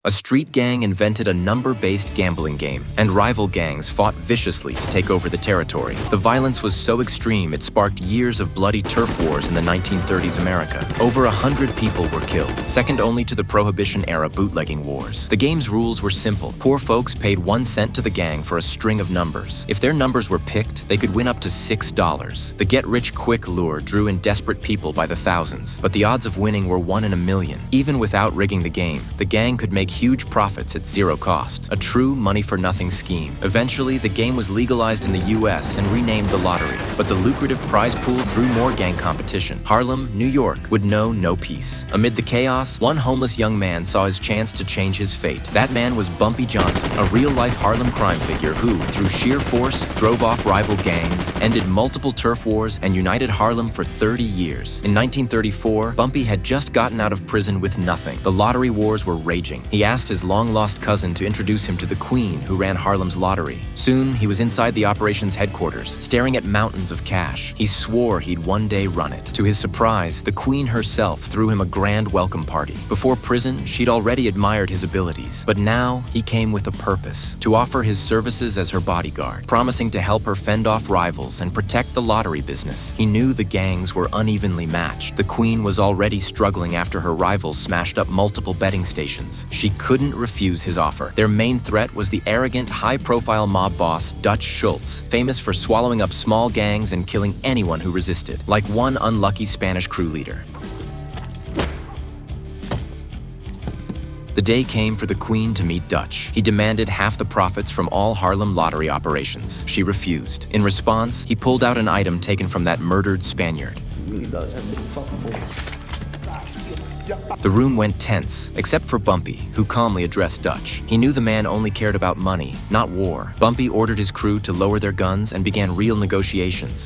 A street gang invented a number-based gambling game, and rival gangs fought viciously to take over the territory. The violence was so extreme it sparked years of bloody turf wars in the 1930s America. Over 100 people were killed, second only to the Prohibition-era bootlegging wars. The game's rules were simple. Poor folks paid 1 cent to the gang for a string of numbers. If their numbers were picked, they could win up to $6. The get-rich-quick lure drew in desperate people by the thousands, but the odds of winning were 1 in a million. Even without rigging the game, the gang could make huge profits at zero cost. A true money-for-nothing scheme. Eventually, the game was legalized in the US and renamed the lottery, but the lucrative prize pool drew more gang competition. Harlem, New York, would know no peace. Amid the chaos, one homeless young man saw his chance to change his fate. That man was Bumpy Johnson, a real-life Harlem crime figure who, through sheer force, drove off rival gangs, ended multiple turf wars, and united Harlem for 30 years. In 1934, Bumpy had just gotten out of prison with nothing. The lottery wars were raging. He asked his long-lost cousin to introduce him to the queen who ran Harlem's lottery. Soon, he was inside the operation's headquarters, staring at mountains of cash. He swore he'd one day run it. To his surprise, the queen herself threw him a grand welcome party. Before prison, she'd already admired his abilities. But now, he came with a purpose: to offer his services as her bodyguard, promising to help her fend off rivals and protect the lottery business. He knew the gangs were unevenly matched. The queen was already struggling after her rivals smashed up multiple betting stations. She couldn't refuse his offer. Their main threat was the arrogant, high-profile mob boss, Dutch Schultz, famous for swallowing up small gangs and killing anyone who resisted, like one unlucky Spanish crew leader. The day came for the queen to meet Dutch. He demanded half the profits from all Harlem lottery operations. She refused. In response, he pulled out an item taken from that murdered Spaniard. He really does have big fucking balls. The room went tense, except for Bumpy, who calmly addressed Dutch. He knew the man only cared about money, not war. Bumpy ordered his crew to lower their guns and began real negotiations.